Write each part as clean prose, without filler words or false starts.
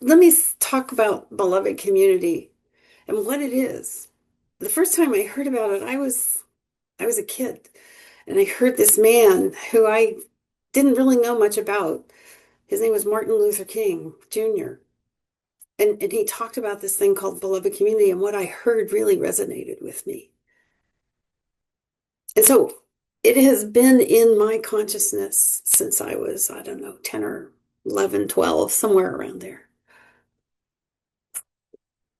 let me talk about beloved community and what it is. The first time I heard about it, I was a kid, and I heard this man who I didn't really know much about. His name was Martin Luther King Jr. And he talked about this thing called beloved community, and what I heard really resonated with me. And so it has been in my consciousness since I was, I don't know, 10 or 11, 12, somewhere around there.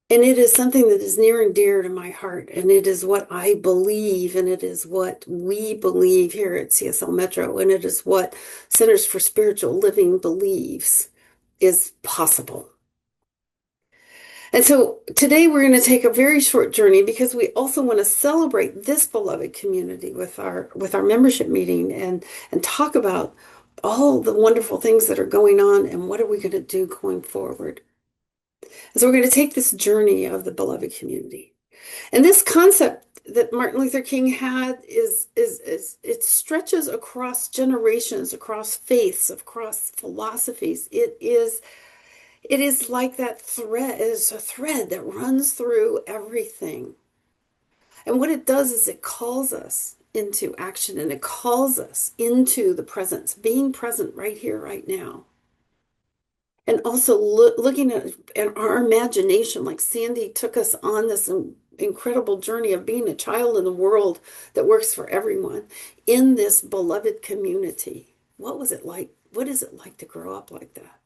And it is something that is near and dear to my heart. And it is what I believe, and it is what we believe here at CSL Metro, and it is what Centers for Spiritual Living believes is possible. And so today we're going to take a very short journey because we also want to celebrate this beloved community with our membership meeting and talk about all the wonderful things that are going on and what are we going to do going forward. And so we're going to take this journey of the beloved community. And this concept that Martin Luther King had is it stretches across generations, across faiths, across philosophies. It is like that thread, it is a thread that runs through everything. And what it does is it calls us into action, and it calls us into the presence, being present right here, right now. And also looking at our imagination, like Sandy took us on this incredible journey of being a child in the world that works for everyone in this beloved community. What was it like? What is it like to grow up like that?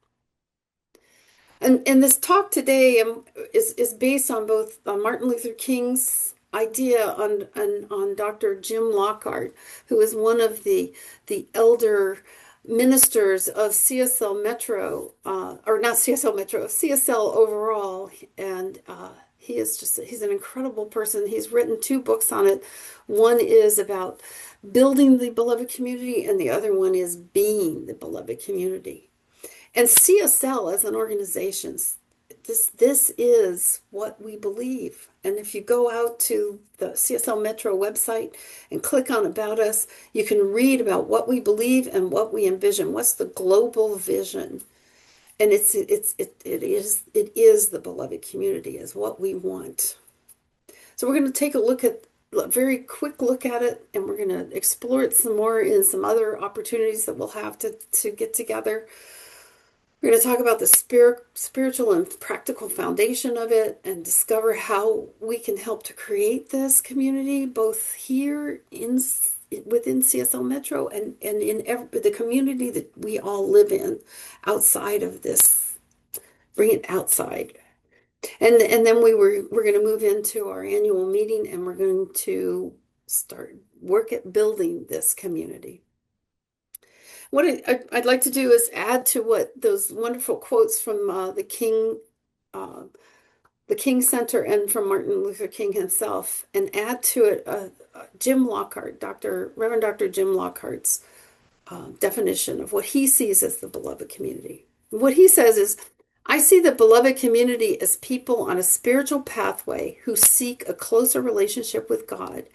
And this talk today is based on both Martin Luther King's idea on Dr. Jim Lockhart, who is one of the elder ministers of CSL Metro, or not CSL Metro, of CSL overall, and he's an incredible person. He's written two books on it. One is about building the beloved community, and the other one is being the beloved community. And CSL as an organization, this is what we believe. And if you go out to the CSL Metro website and click on About Us, you can read about what we believe and what we envision. What's the global vision? And it is the beloved community is what we want. So we're going to take a very quick look at it, and we're going to explore it some more in some other opportunities that we'll have to get together. We're going to talk about the spiritual and practical foundation of it and discover how we can help to create this community, both here within CSL Metro and in the community that we all live in outside of this, bring it outside. And then we're going to move into our annual meeting, and we're going to start work at building this community. What I'd like to do is add to what those wonderful quotes from uh, the King Center, and from Martin Luther King himself, and add to it Jim Lockhart, Reverend Dr. Jim Lockhart's definition of what he sees as the beloved community. What he says is, I see the beloved community as people on a spiritual pathway who seek a closer relationship with God,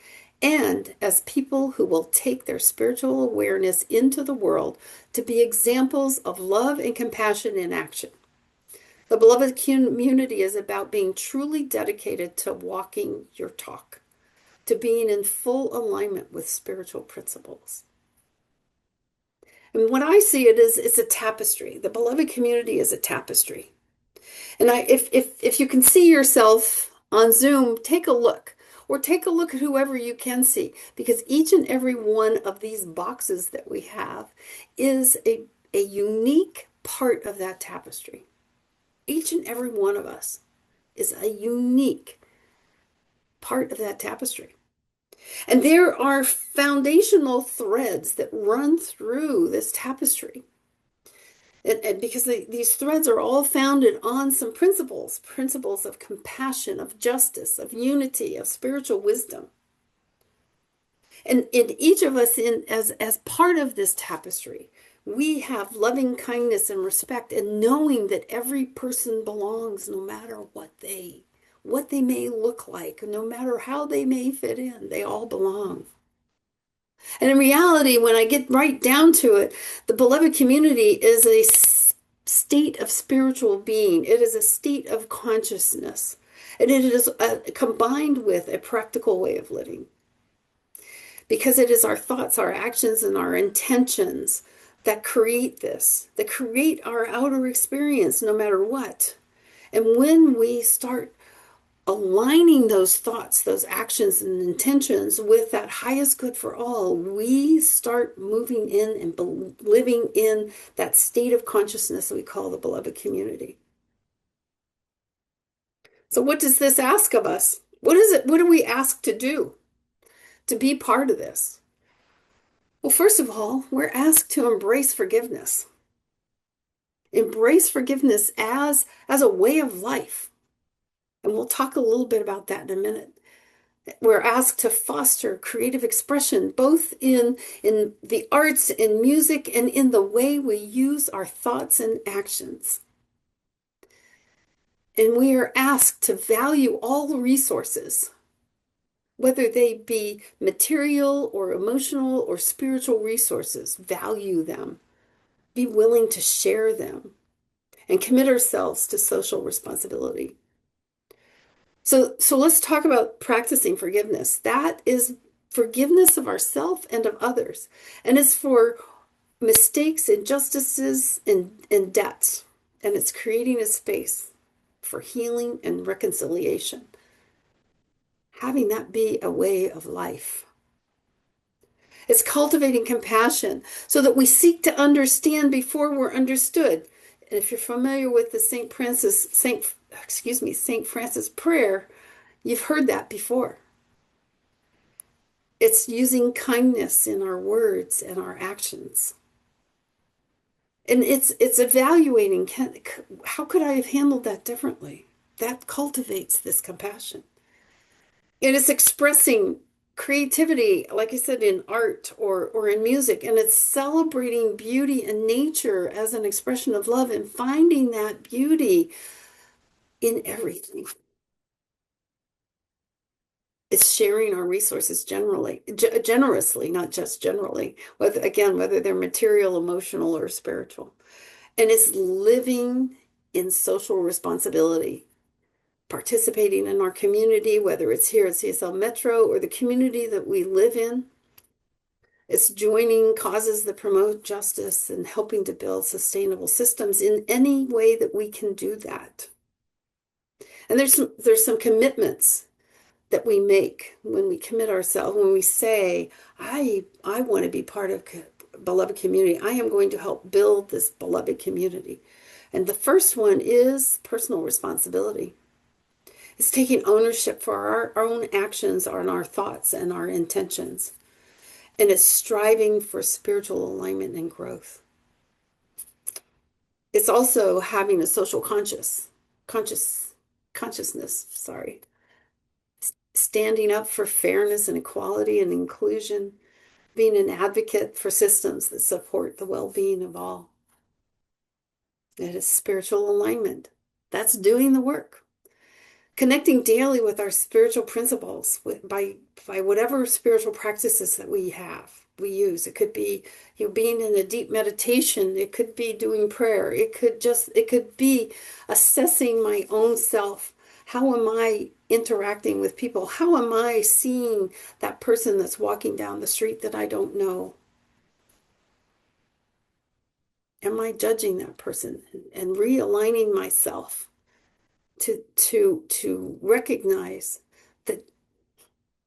and as people who will take their spiritual awareness into the world to be examples of love and compassion in action. The beloved community is about being truly dedicated to walking your talk, to being in full alignment with spiritual principles. And what I see it is, it's a tapestry. The beloved community is a tapestry. And if you can see yourself on Zoom, take a look. Or take a look at whoever you can see, because each and every one of these boxes that we have is a unique part of that tapestry. Each and every one of us is a unique part of that tapestry. And there are foundational threads that run through this tapestry. And because these threads are all founded on some principles of compassion, of justice, of unity, of spiritual wisdom. And in each of us, as part of this tapestry, we have loving kindness and respect, and knowing that every person belongs, no matter what they may look like, no matter how they may fit in, they all belong. And in reality, when I get right down to it, the beloved community is a state of spiritual being. It is a state of consciousness. And it is combined with a practical way of living. Because it is our thoughts, our actions, and our intentions that create this, that create our outer experience no matter what. And when we start aligning those thoughts, those actions, and intentions with that highest good for all, we start moving in and living in that state of consciousness that we call the beloved community. So what does this ask of us? What is it? What are we asked to do to be part of this? Well, first of all, we're asked to embrace forgiveness. Embrace forgiveness as a way of life. And we'll talk a little bit about that in a minute. We're asked to foster creative expression, both in the arts, in music, and in the way we use our thoughts and actions. And we are asked to value all resources, whether they be material or emotional or spiritual resources. Value them. Be willing to share them and commit ourselves to social responsibility. So let's talk about practicing forgiveness. That is forgiveness of ourselves and of others. And it's for mistakes, injustices, and debts. And it's creating a space for healing and reconciliation. Having that be a way of life. It's cultivating compassion so that we seek to understand before we're understood. And if you're familiar with the St. Francis prayer, you've heard that before. It's using kindness in our words and our actions. And it's evaluating, how could I have handled that differently? That cultivates this compassion. It is expressing creativity, like I said, in art or in music, and it's celebrating beauty and nature as an expression of love and finding that beauty in everything. It's sharing our resources generously, not just generally, whether they're material, emotional, or spiritual. And it's living in social responsibility, participating in our community, whether it's here at CSL Metro or the community that we live in. It's joining causes that promote justice and helping to build sustainable systems in any way that we can do that. And there's some commitments that we make when we commit ourselves, when we say, I want to be part of beloved community. I am going to help build this beloved community. And the first one is personal responsibility. It's taking ownership for our own actions, and our thoughts and our intentions. And it's striving for spiritual alignment and growth. It's also having a social consciousness, standing up for fairness and equality and inclusion, being an advocate for systems that support the well-being of all. It is spiritual alignment. That's doing the work. Connecting daily with our spiritual principles by whatever spiritual practices that we use. It could be being in a deep meditation. It could be doing prayer. It could be assessing my own self. How am I interacting with people? How am I seeing that person that's walking down the street that I don't know? Am I judging that person and realigning myself to recognize that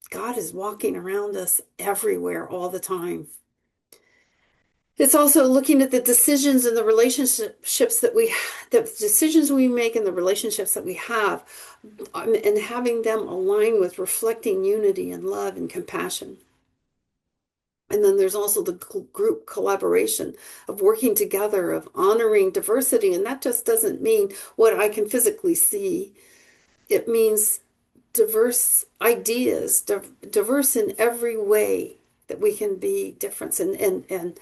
God is walking around us everywhere all the time? It's also looking at the decisions and the relationships the decisions we make and the relationships that we have, and having them align with reflecting unity and love and compassion. And then there's also the group collaboration of working together, of honoring diversity. And that just doesn't mean what I can physically see. It means diverse ideas, diverse in every way that we can be different, and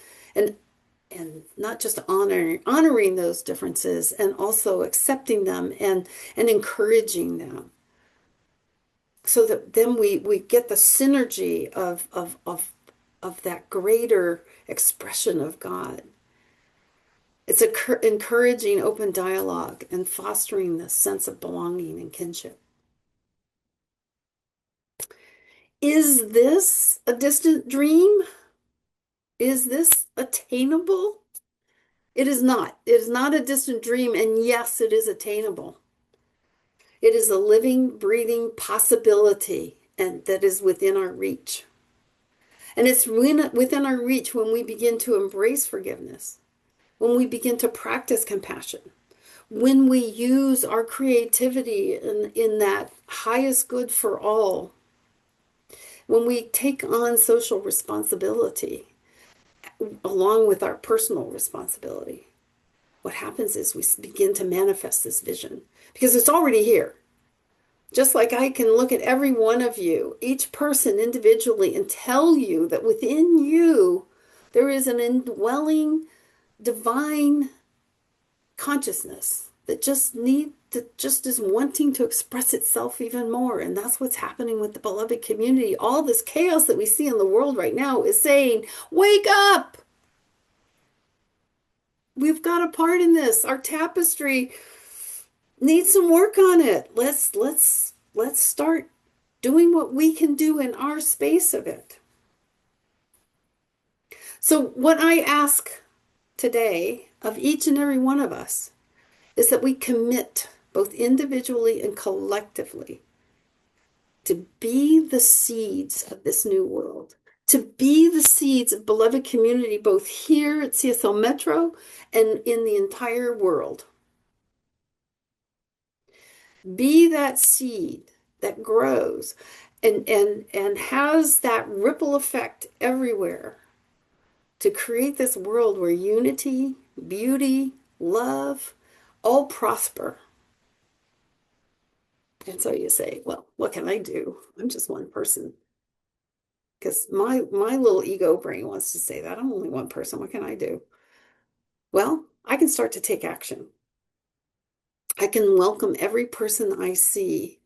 not just honoring those differences, and also accepting them and encouraging them, so that then we get the synergy of that greater expression of God. It's encouraging open dialogue and fostering this sense of belonging and kinship. Is this a distant dream? Is this attainable? It is not. It is not a distant dream, and yes, it is attainable. It is a living, breathing possibility, and that is within our reach. And it's within our reach when we begin to embrace forgiveness, when we begin to practice compassion, when we use our creativity in that highest good for all, when we take on social responsibility along with our personal responsibility. What happens is we begin to manifest this vision because it's already here. Just like I can look at every one of you, each person individually, and tell you that within you there is an indwelling divine consciousness that just is wanting to express itself even more. And that's what's happening with the beloved community. All this chaos that we see in the world right now is saying, wake up! We've got a part in this. Our tapestry needs some work on it. Let's start doing what we can do in our space of it. So what I ask today of each and every one of us is that we commit both individually and collectively to be the seeds of this new world, to be the seeds of beloved community, both here at CSL Metro and in the entire world. Be that seed that grows and has that ripple effect everywhere to create this world where unity, beauty, love, all prosper. And so you say, well, what can I do? I'm just one person. Because my little ego brain wants to say that. I'm only one person. What can I do? Well, I can start to take action. I can welcome every person I see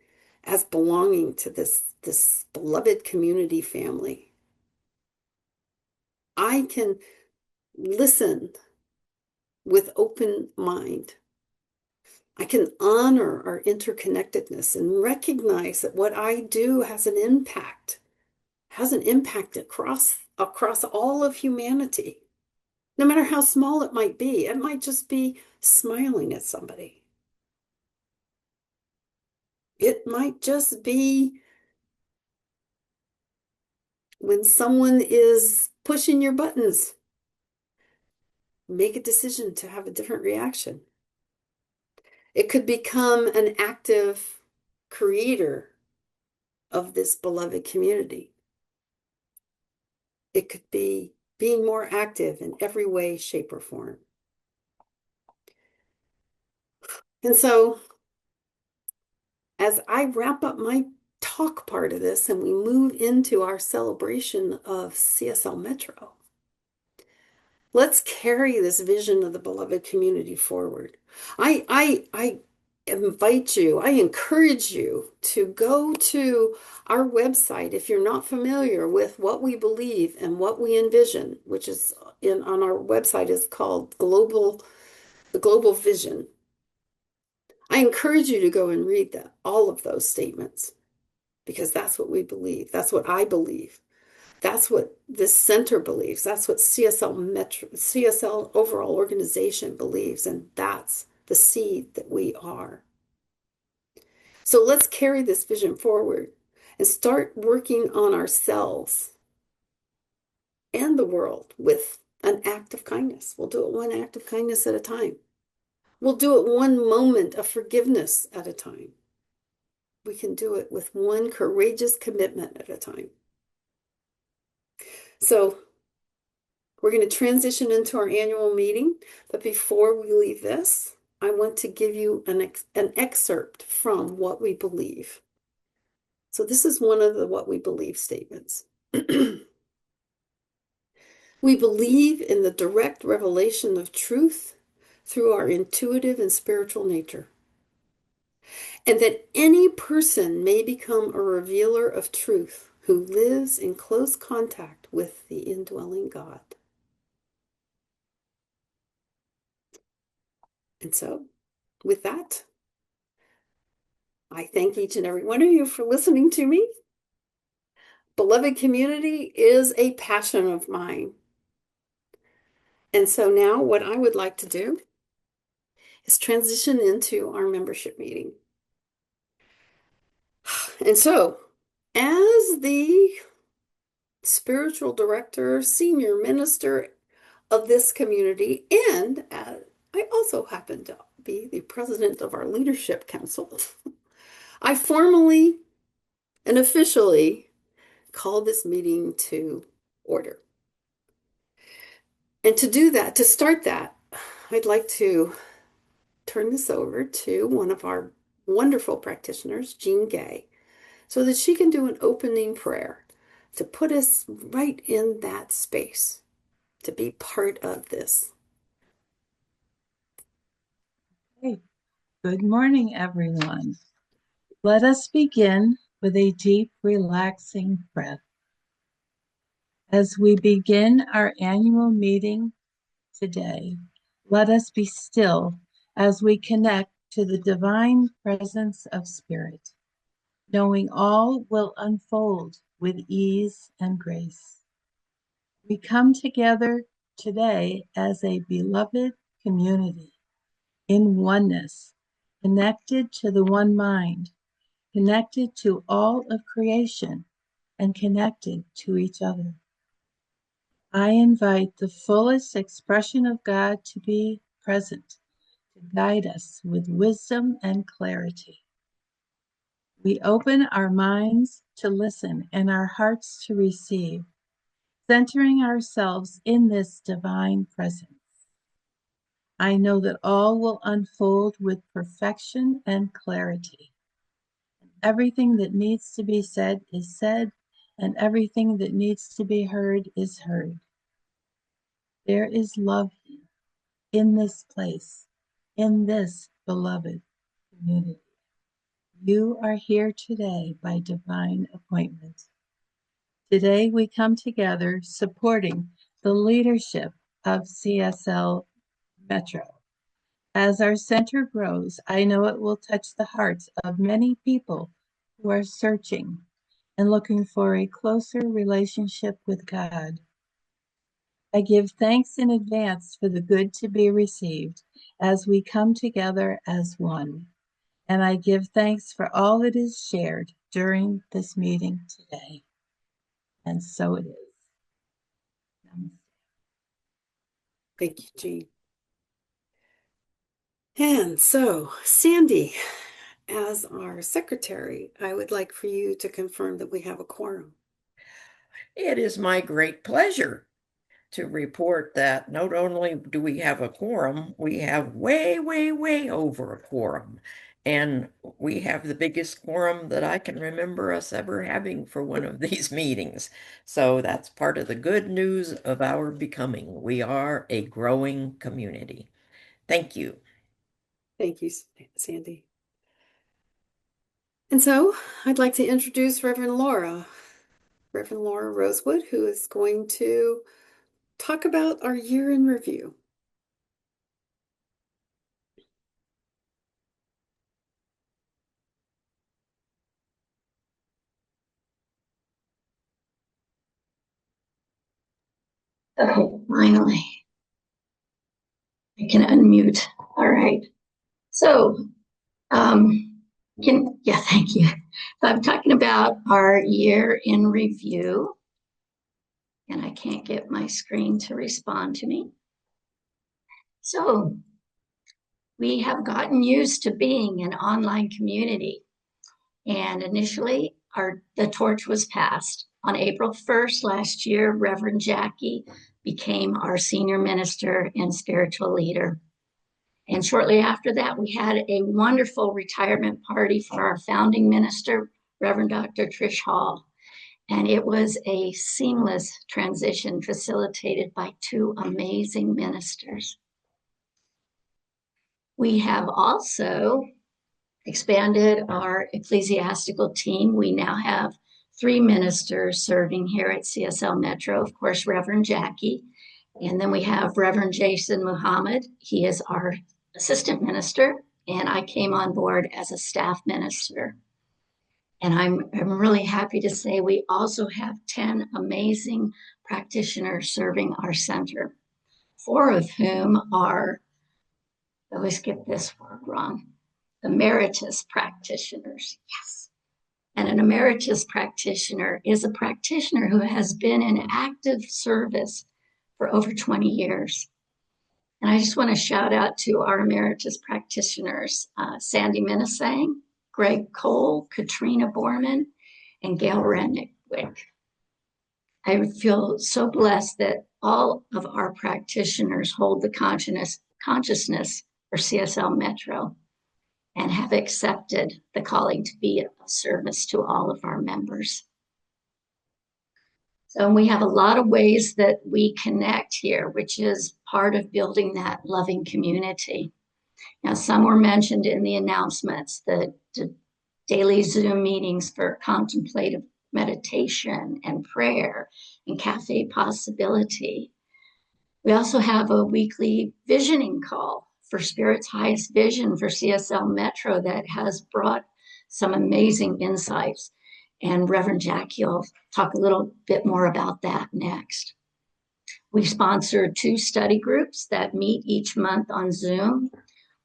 as belonging to this beloved community family. I can listen with open mind. I can honor our interconnectedness and recognize that what I do has an impact across all of humanity. No matter how small it might be, it might just be smiling at somebody. It might just be when someone is pushing your buttons. Make a decision to have a different reaction. It could become an active creator of this beloved community. It could be being more active in every way, shape, or form. And so, as I wrap up my talk part of this and we move into our celebration of CSL Metro, let's carry this vision of the beloved community forward. I invite you, I encourage you to go to our website if you're not familiar with what we believe and what we envision, which is on our website is called the Global Vision. I encourage you to go and read all of those statements because that's what we believe. That's what I believe. That's what this center believes. That's what CSL overall organization believes. And that's the seed that we are. So let's carry this vision forward and start working on ourselves and the world with an act of kindness. We'll do it one act of kindness at a time. We'll do it one moment of forgiveness at a time. We can do it with one courageous commitment at a time. So we're going to transition into our annual meeting. But before we leave this, I want to give you an excerpt from what we believe. So this is one of the what we believe statements. We believe in the direct revelation of truth through our intuitive and spiritual nature, and that any person may become a revealer of truth who lives in close contact with the indwelling God. And so, with that, I thank each and every one of you for listening to me. Beloved community is a passion of mine. And so now what I would like to do is transition into our membership meeting. And so, as the spiritual director, senior minister of this community, and I also happen to be the president of our leadership council, I formally and officially call this meeting to order. And to do that, to start that, I'd like to turn this over to one of our wonderful practitioners, Jean Gay, so that she can do an opening prayer to put us right in that space to be part of this. Hey, good morning, everyone. Let us begin with a deep, relaxing breath. As we begin our annual meeting today, let us be still as we connect to the divine presence of Spirit, knowing all will unfold with ease and grace. We come together today as a beloved community in oneness, connected to the one mind, connected to all of creation, and connected to each other. I invite the fullest expression of God to be present, to guide us with wisdom and clarity. We open our minds to listen and our hearts to receive, centering ourselves in this divine presence. I know that all will unfold with perfection and clarity. Everything that needs to be said is said, and everything that needs to be heard is heard. There is love in this place, in this beloved community. You are here today by divine appointment. Today we come together supporting the leadership of CSL Metro. As our center grows, I know it will touch the hearts of many people who are searching and looking for a closer relationship with God. I give thanks in advance for the good to be received as we come together as one. And I give thanks for all that is shared during this meeting today. And so it is. Namaste. Thank you, Jean. And so, Sandy, as our secretary, I would like for you to confirm that we have a quorum. It is my great pleasure to report that not only do we have a quorum, we have way, way, way over a quorum. And we have the biggest quorum that I can remember us ever having for one of these meetings. So that's part of the good news of our becoming. We are a growing community. Thank you. Thank you, Sandy. And so, I'd like to introduce Reverend Laura Rosewood, who is going to talk about our year in review. Okay, finally. I can unmute. All right. So, thank you. So I'm talking about our year in review, and I can't get my screen to respond to me. So, we have gotten used to being an online community, and initially the torch was passed. On April 1st last year, Reverend Jackie became our senior minister and spiritual leader. And shortly after that, we had a wonderful retirement party for our founding minister, Reverend Dr. Trish Hall. And it was a seamless transition facilitated by two amazing ministers. We have also expanded our ecclesiastical team. We now have 3 ministers serving here at CSL Metro. Of course, Reverend Jackie. And then we have Reverend Jason Muhammad. He is our assistant minister, and I came on board as a staff minister. And I'm really happy to say we also have 10 amazing practitioners serving our center, 4 of whom are, I always get this word wrong, emeritus practitioners. Yes. And an emeritus practitioner is a practitioner who has been in active service for over 20 years. And I just want to shout out to our emeritus practitioners, Sandy Minnesang, Greg Cole, Katrina Borman, and Gail Rennick. I feel so blessed that all of our practitioners hold the consciousness for CSL Metro and have accepted the calling to be of service to all of our members. So we have a lot of ways that we connect here, which is part of building that loving community. Now, some were mentioned in the announcements, the daily Zoom meetings for contemplative meditation and prayer and cafe possibility. We also have a weekly visioning call for Spirit's Highest Vision for CSL Metro that has brought some amazing insights. And Reverend Jackie will talk a little bit more about that next. We sponsor 2 study groups that meet each month on Zoom.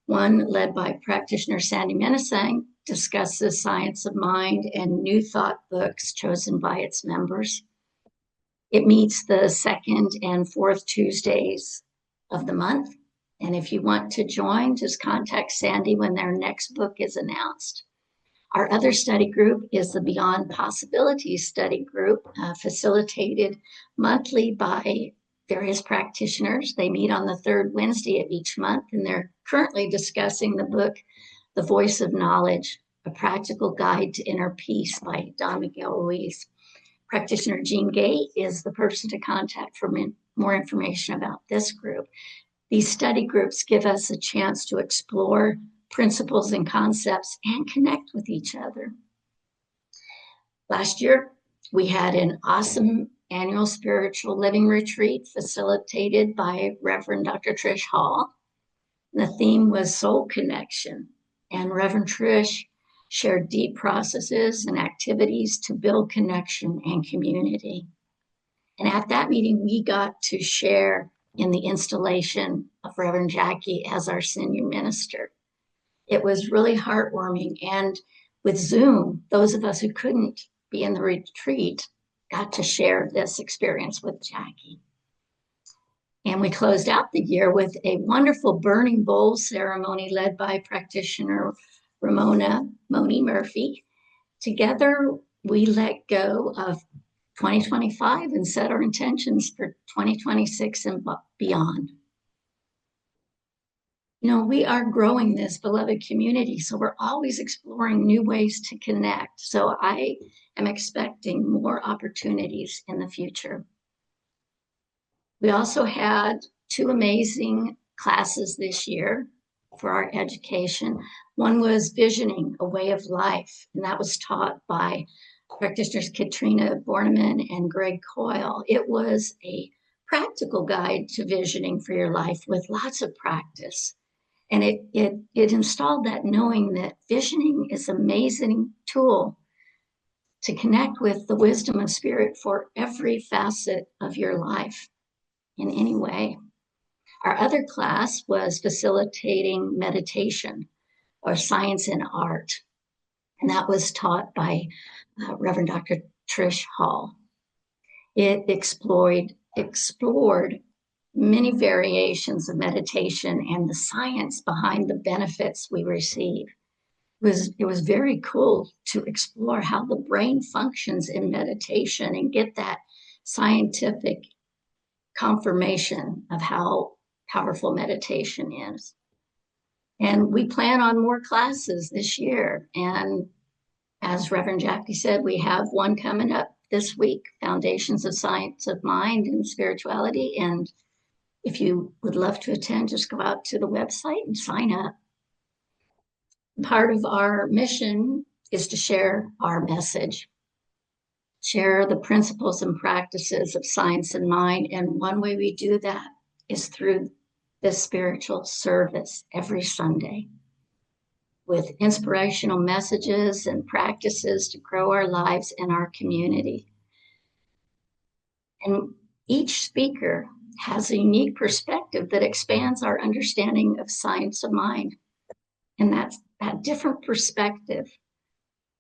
One led by practitioner Sandy Minnesang discusses science of mind and new thought books chosen by its members. It meets the 2nd and 4th Tuesdays of the month. And if you want to join, just contact Sandy when their next book is announced. Our other study group is the Beyond Possibilities study group, facilitated monthly by various practitioners. They meet on the 3rd Wednesday of each month, and they're currently discussing the book, The Voice of Knowledge, A Practical Guide to Inner Peace by Don Miguel Ruiz. Practitioner Jean Gay is the person to contact for more information about this group. These study groups give us a chance to explore principles and concepts and connect with each other. Last year, we had an awesome annual spiritual living retreat facilitated by Reverend Dr. Trish Hall. The theme was soul connection, and Reverend Trish shared deep processes and activities to build connection and community. And at that meeting, we got to share in the installation of Reverend Jackie as our senior minister. It was really heartwarming. And with Zoom, those of us who couldn't be in the retreat got to share this experience with Jackie. And we closed out the year with a wonderful burning bowl ceremony led by practitioner Ramona Moni Murphy. Together, we let go of 2025 and set our intentions for 2026 and beyond. You know, we are growing this beloved community, so we're always exploring new ways to connect. So I am expecting more opportunities in the future. We also had 2 amazing classes this year for our education. One was Visioning, a Way of Life, and that was taught by practitioners Katrina Borneman and Greg Coyle. It was a practical guide to visioning for your life with lots of practice. And it installed that knowing that visioning is an amazing tool to connect with the wisdom of Spirit for every facet of your life in any way. Our other class was Facilitating Meditation, or Science and Art. And that was taught by Reverend Dr. Trish Hall. It explored many variations of meditation and the science behind the benefits we receive. It was very cool to explore how the brain functions in meditation and get that scientific confirmation of how powerful meditation is. And we plan on more classes this year. And as Reverend Jackie said, we have one coming up this week, Foundations of Science of Mind and Spirituality. And if you would love to attend, just go out to the website and sign up. Part of our mission is to share our message, share the principles and practices of science and mind. And one way we do that is through this spiritual service every Sunday with inspirational messages and practices to grow our lives and our community. And each speaker has a unique perspective that expands our understanding of science of mind. And that different perspective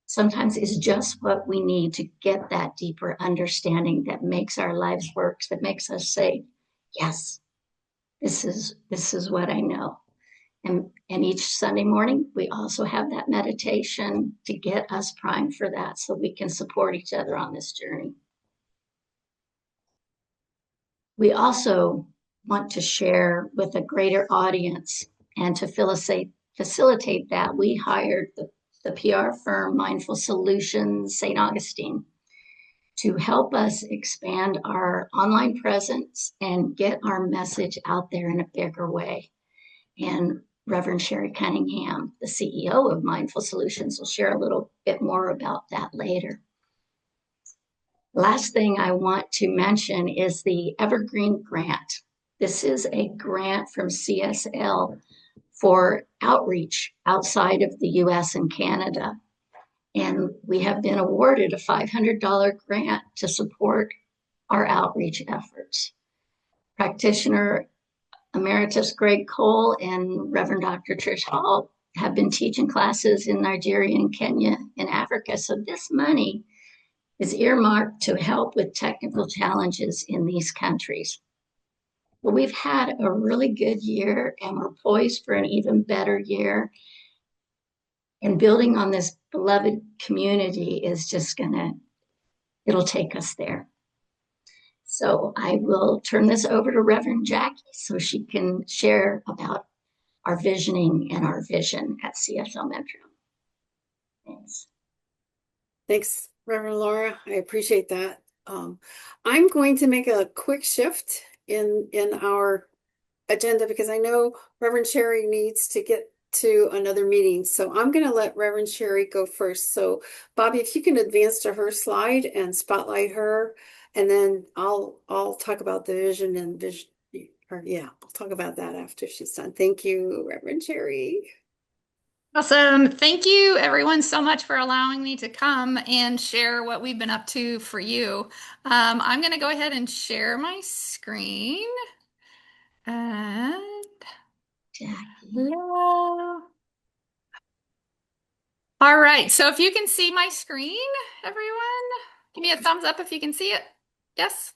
sometimes is just what we need to get that deeper understanding that makes our lives work, that makes us say, yes, this is what I know. And each Sunday morning, we also have that meditation to get us primed for that so we can support each other on this journey. We also want to share with a greater audience, and to facilitate that, we hired the PR firm Mindful Solutions St. Augustine to help us expand our online presence and get our message out there in a bigger way. And Reverend Sherry Cunningham, the CEO of Mindful Solutions, will share a little bit more about that later. Last thing I want to mention is the Evergreen Grant. This is a grant from CSL for outreach outside of the US and Canada. And we have been awarded a $500 grant to support our outreach efforts. Practitioner Emeritus Greg Cole and Reverend Dr. Trish Hall have been teaching classes in Nigeria and Kenya and Africa. So this money is earmarked to help with technical challenges in these countries. Well, we've had a really good year and we're poised for an even better year. And building on this beloved community is just it'll take us there. So I will turn this over to Reverend Jackie so she can share about our visioning and our vision at CSL Metro. Thanks. Thanks, Reverend Laura. I appreciate that. I'm going to make a quick shift in our agenda because I know Reverend Sherry needs to get to another meeting. So I'm going to let Reverend Sherry go first. So Bobby, if you can advance to her slide and spotlight her, and then I'll talk about the vision and vision. Or yeah, I'll talk about that after she's done. Thank you, Reverend Sherry. Awesome. Thank you everyone so much for allowing me to come and share what we've been up to for you. I'm going to go ahead and share my screen. And hello. All right. So if you can see my screen, everyone, give me a thumbs up if you can see it. Yes.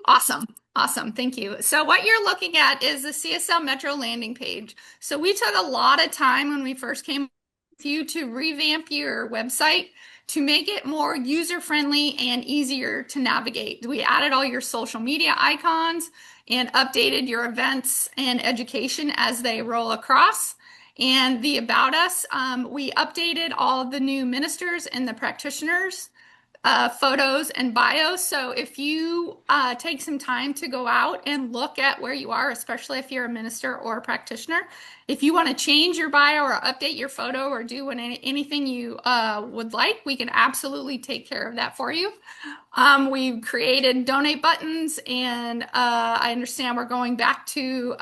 Awesome. Awesome. Thank you. So what you're looking at is the CSL Metro landing page. So we took a lot of time when we first came with you to revamp your website to make it more user-friendly and easier to navigate. We added all your social media icons and updated your events and education as they roll across. And the About Us, we updated all of the new ministers and the practitioners photos and bios. So if you take some time to go out and look at where you are, especially if you're a minister or a practitioner, if you want to change your bio or update your photo or do anything you would like, we can absolutely take care of that for you. We've created donate buttons, and I understand we're going back to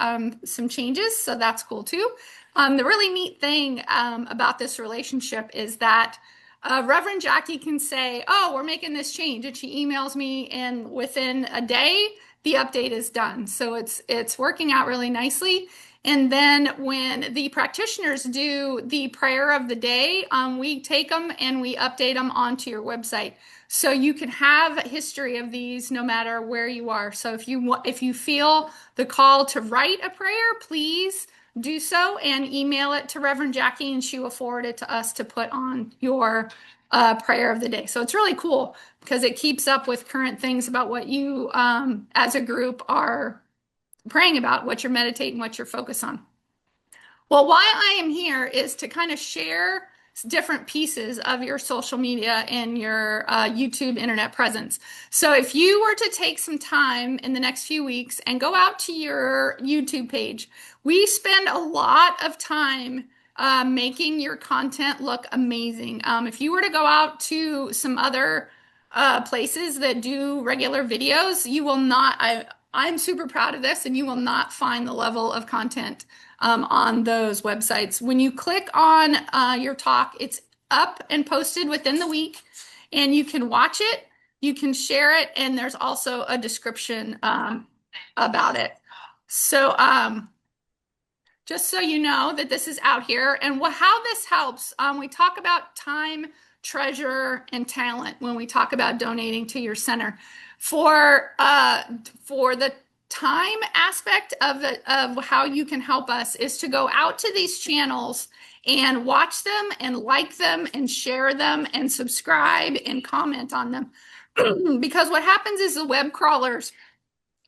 some changes, so that's cool too. The really neat thing about this relationship is that Reverend Jackie can say, oh, we're making this change, and she emails me, and within a day, the update is done. So it's working out really nicely. And then when the practitioners do the prayer of the day, we take them and we update them onto your website. So you can have a history of these no matter where you are. So if you feel the call to write a prayer, please do so and email it to Reverend Jackie, and she will forward it to us to put on your prayer of the day. So it's really cool because it keeps up with current things about what you as a group are praying about, what you're meditating, what you're focused on. Well, why I am here is to kind of share different pieces of your social media and your YouTube internet presence. So if you were to take some time in the next few weeks and go out to your YouTube page, we spend a lot of time making your content look amazing. If you were to go out to some other places that do regular videos, you will not, I'm super proud of this, and you will not find the level of content on those websites. When you click on your talk, it's up and posted within the week, and you can watch it, you can share it, and there's also a description about it. So just so you know that this is out here, and how this helps, we talk about time, treasure, and talent when we talk about donating to your center. For the time aspect of how you can help us is to go out to these channels and watch them and like them and share them and subscribe and comment on them. Because what happens is the web crawlers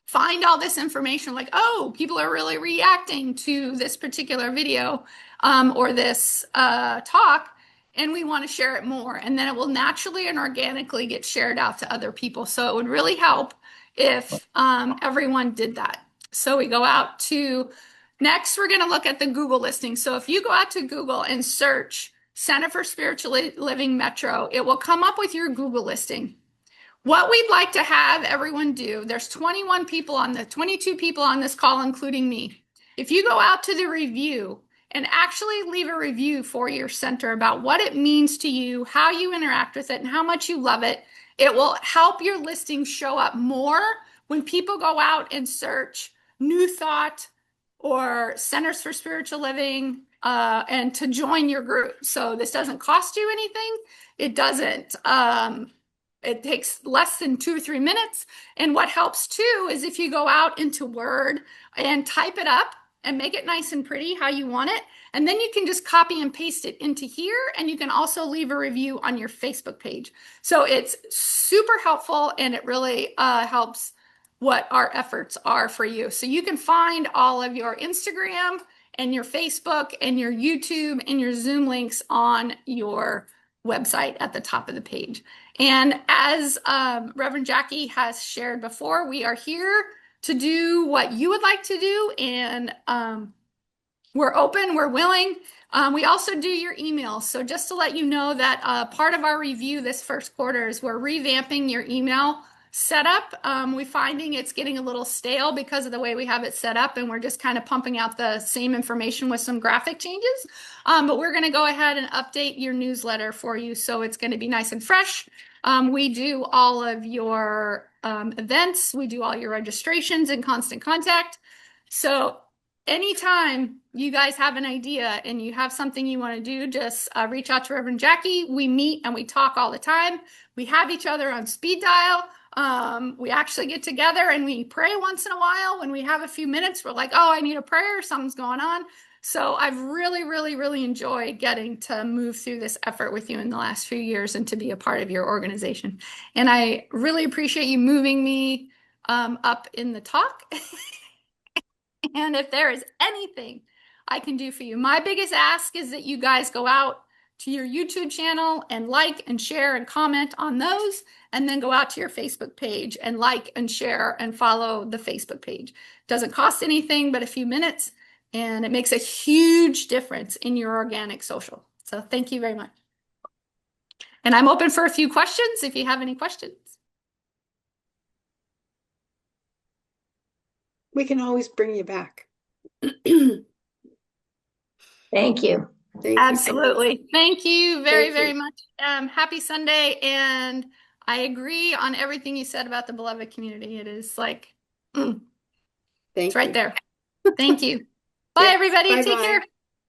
find all this information like, oh, people are really reacting to this particular video or this talk, and we want to share it more. And then it will naturally and organically get shared out to other people. So it would really help if everyone did that. So we go out to, next, we're going to look at the Google listing. So if you go out to Google and search Center for Spiritual Living Metro, it will come up with your Google listing. What we'd like to have everyone do, there's 22 people on this call, including me. If you go out to the review and actually leave a review for your center about what it means to you, how you interact with it, and how much you love it, it will help your listing show up more when people go out and search New Thought or Centers for Spiritual Living and to join your group. So this doesn't cost you anything. It doesn't it takes less than 2 or 3 minutes. And what helps too is if you go out into Word and type it up and make it nice and pretty how you want it. And then you can just copy and paste it into here. And you can also leave a review on your Facebook page. So it's super helpful, and it really helps what our efforts are for you. So you can find all of your Instagram and your Facebook and your YouTube and your Zoom links on your website at the top of the page. And as Reverend Jackie has shared before, we are here to do what you would like to do, and we're open, we're willing. We also do your emails. So just to let you know that part of our review this first quarter is we're revamping your email setup. We're finding it's getting a little stale because of the way we have it set up, and we're just kind of pumping out the same information with some graphic changes. But we're going to go ahead and update your newsletter for you, so it's going to be nice and fresh. We do all of your events. We do all your registrations and constant contact. So anytime you guys have an idea and you have something you want to do, just reach out to Reverend Jackie. We meet and we talk all the time. We have each other on speed dial. We actually get together and we pray once in a while. When we have a few minutes, we're like, oh, I need a prayer. Something's going on. So I've really, really, really enjoyed getting to move through this effort with you in the last few years and to be a part of your organization. And I really appreciate you moving me up in the talk. And if there is anything I can do for you, my biggest ask is that you guys go out to your YouTube channel and like and share and comment on those, and then go out to your Facebook page and like and share and follow the Facebook page. Doesn't cost anything but a few minutes, and it makes a huge difference in your organic social. So thank you very much. And I'm open for a few questions if you have any questions. We can always bring you back. Thank you. Absolutely. Thank you very, Thank you. very much. Happy Sunday. And I agree on everything you said about the beloved community. It is like, it's right there. Thank you. Bye, Yeah. everybody. Bye-bye. Take care.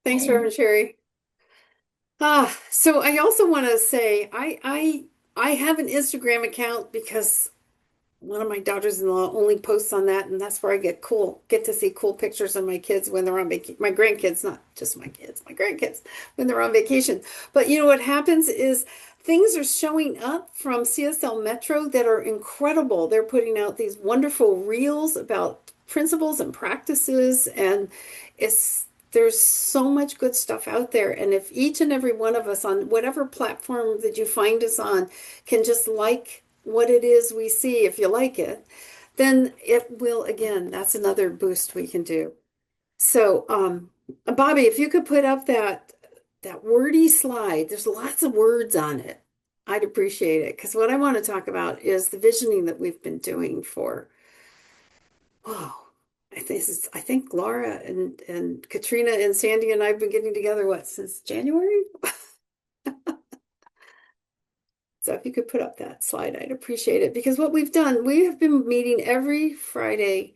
Thanks, Reverend Sherry. So I also want to say I have an Instagram account because one of my daughters-in-law only posts on that, and that's where I get to see cool pictures of my kids when they're on vacation. My grandkids, not just my kids, my grandkids when they're on vacation. But you know what happens is things are showing up from CSL Metro that are incredible. They're putting out these wonderful reels about principles and practices, and there's so much good stuff out there. And if each and every one of us on whatever platform that you find us on can just like what it is we see, if you like it, then it will, again, that's another boost we can do. So, Bobby, if you could put up that wordy slide, there's lots of words on it. I'd appreciate it, because what I want to talk about is the visioning that we've been doing for wow. I think Laura and Katrina and Sandy and I have been getting together, what, since January? So if you could put up that slide, I'd appreciate it. Because what we've done, we have been meeting every Friday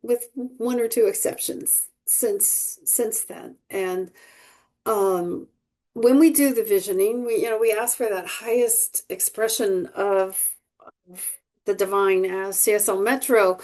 with one or two exceptions since then. And um, when we do the visioning, we ask for that highest expression of the divine as CSL Metro,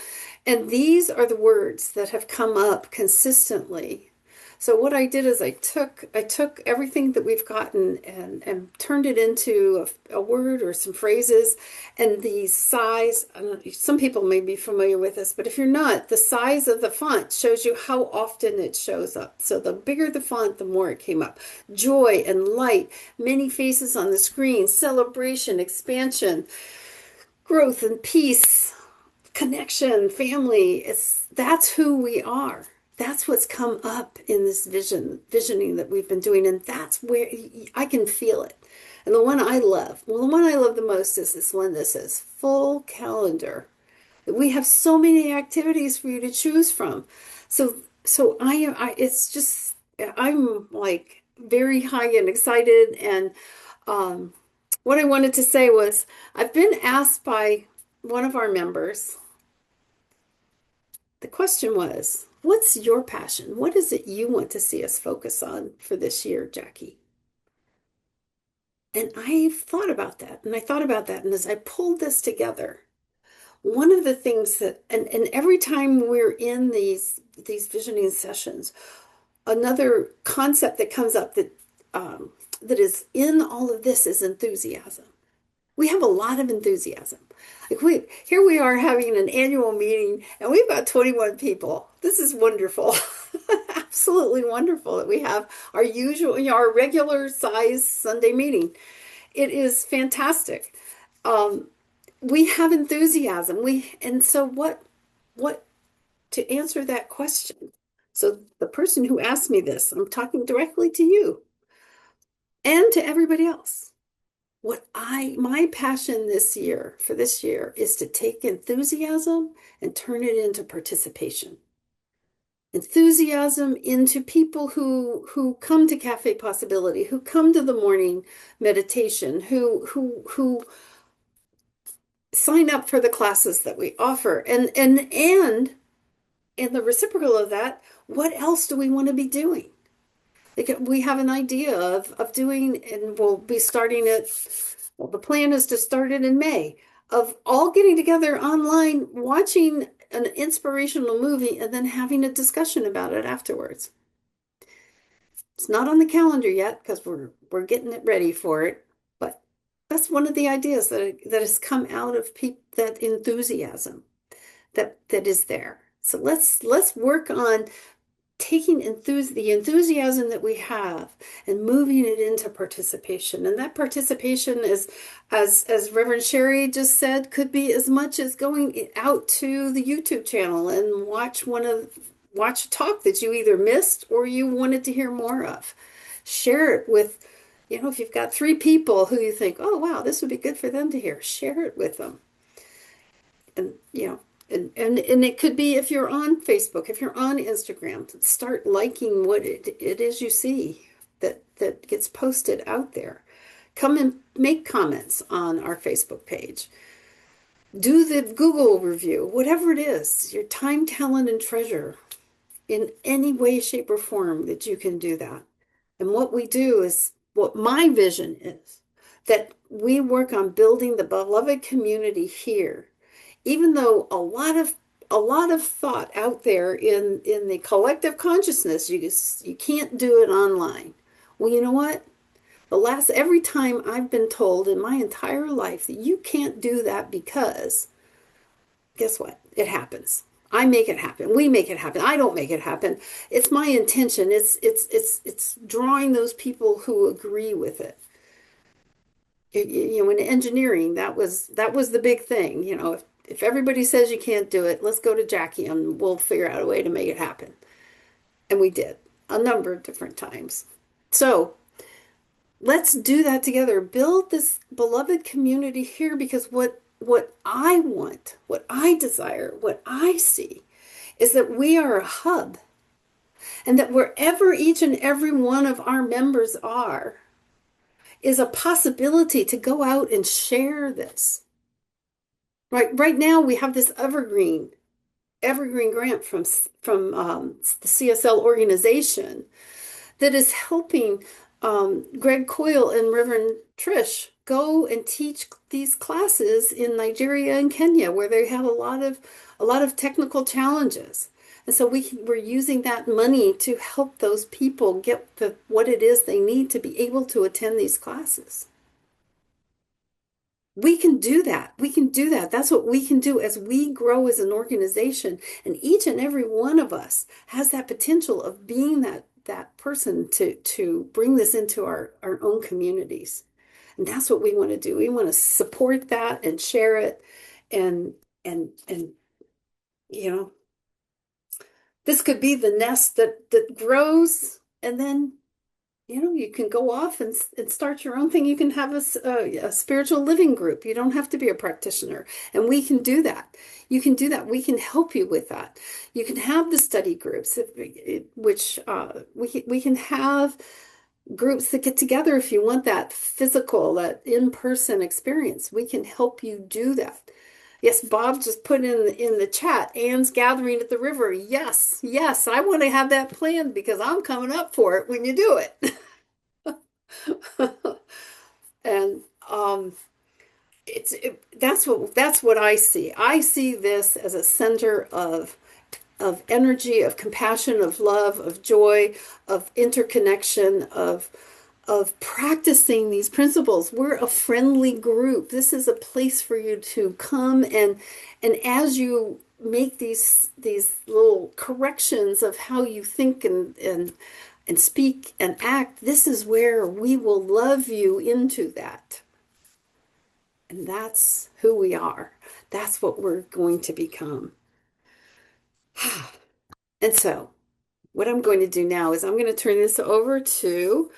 and these are the words that have come up consistently. So what I did is I took everything that we've gotten and turned it into a word or some phrases, and the size. I don't know, some people may be familiar with this, but if you're not, the size of the font shows you how often it shows up. So the bigger the font, the more it came up. Joy and light, many faces on the screen, celebration, expansion, growth and peace, connection, family. That's who we are. That's what's come up in this visioning that we've been doing, and that's where I can feel it. And the one I love, well, the one I love the most is this one that says full calendar. We have so many activities for you to choose from. So it's just, I'm like very high and excited. And um, what I wanted to say was, I've been asked by one of our members, the question was, what's your passion? What is it you want to see us focus on for this year, Jackie? And I thought about that, and I thought about that, and as I pulled this together, one of the things that, and every time we're in these visioning sessions, another concept that comes up that is in all of this is enthusiasm. We have a lot of enthusiasm. Like here we are having an annual meeting, and we've got 21 people. This is wonderful. Absolutely wonderful that we have our usual, our regular size Sunday meeting. It is fantastic. We have enthusiasm. And so what to answer that question? So the person who asked me this, I'm talking directly to you and to everybody else. My passion for this year is to take enthusiasm and turn it into participation. Enthusiasm into people who come to Cafe Possibility, who come to the morning meditation, who sign up for the classes that we offer. And the reciprocal of that, what else do we want to be doing? Like we have an idea of doing, and we'll be starting it. Well, the plan is to start it in May, of all getting together online, watching an inspirational movie, and then having a discussion about it afterwards. It's not on the calendar yet because we're getting it ready for it, but that's one of the ideas that has come out of that enthusiasm that is there. So let's work on taking the enthusiasm that we have and moving it into participation. And that participation is, as Reverend Sherry just said, could be as much as going out to the YouTube channel and watch a talk that you either missed or you wanted to hear more of. Share it with, if you've got 3 people who you think, oh wow, this would be good for them to hear, share it with them. And and it could be, if you're on Facebook, if you're on Instagram, start liking what it is you see that gets posted out there. Come and make comments on our Facebook page. Do the Google review, whatever it is, your time, talent, and treasure, in any way, shape, or form that you can do that. And what we do is, what my vision is, that we work on building the beloved community here. Even though a lot of thought out there in the collective consciousness, you can't do it online. Well, you know what? Every time I've been told in my entire life that you can't do that, because guess what? It happens. I make it happen. We make it happen. I don't make it happen. It's my intention. It's drawing those people who agree with it. In engineering, that was the big thing. If everybody says you can't do it, let's go to Jackie and we'll figure out a way to make it happen. And we did a number of different times. So let's do that together. Build this beloved community here, because what what I want, what I desire, what I see is that we are a hub, and that wherever each and every one of our members are is a possibility to go out and share this. Right now we have this evergreen grant from the CSL organization that is helping Greg Coyle and Reverend Trish go and teach these classes in Nigeria and Kenya, where they have a lot of technical challenges. And so we're using that money to help those people get what it is they need to be able to attend these classes. We can do that. We can do that. That's what we can do as we grow as an organization. And each and every one of us has that potential of being that person to bring this into our own communities. And that's what we want to do. We want to support that and share it. And you know, this could be the nest that grows, and then you can go off and start your own thing. You can have a spiritual living group. You don't have to be a practitioner. And we can do that. You can do that. We can help you with that. You can have the study groups, which we can have groups that get together if you want that physical, that in-person experience. We can help you do that. Yes, Bob just put in the chat, Anne's gathering at the river. Yes, yes, I want to have that planned because I'm coming up for it when you do it. And that's what I see. I see this as a center of energy, of compassion, of love, of joy, of interconnection, of practicing these principles. We're a friendly group. This is a place for you to come and as you make these little corrections of how you think and speak and act, this is where we will love you into that. And that's who we are. That's what we're going to become. And so what I'm going to do now is I'm going to turn this over to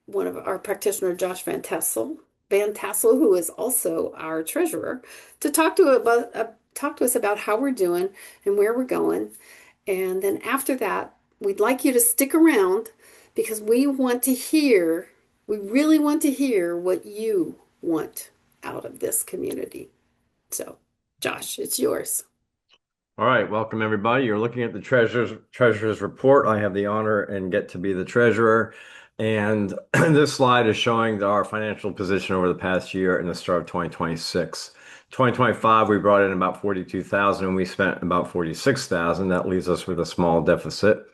one of our practitioner, Josh Van Tassel, who is also our treasurer, to talk to us about how we're doing and where we're going. And then after that, we'd like you to stick around because we really want to hear what you want out of this community. So, Josh, it's yours. All right, welcome everybody. You're looking at the treasurer's report. I have the honor and get to be the treasurer. And this slide is showing our financial position over the past year and the start of 2026. 2025, we brought in about 42,000 and we spent about 46,000. That leaves us with a small deficit.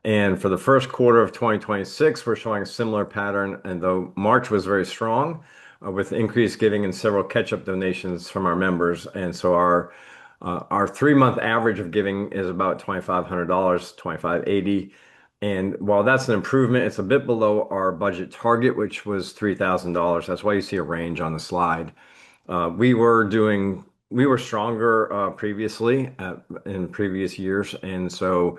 And for the first quarter of 2026, we're showing a similar pattern. And though March was very strong, with increased giving and several catch-up donations from our members. And so our 3-month average of giving is about $2,500, $2,580. And while that's an improvement, it's a bit below our budget target, which was $3,000. That's why you see a range on the slide. We were stronger previously in previous years, and so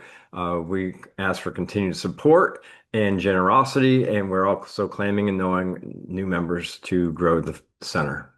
we asked for continued support and generosity, and we're also claiming and knowing new members to grow the center.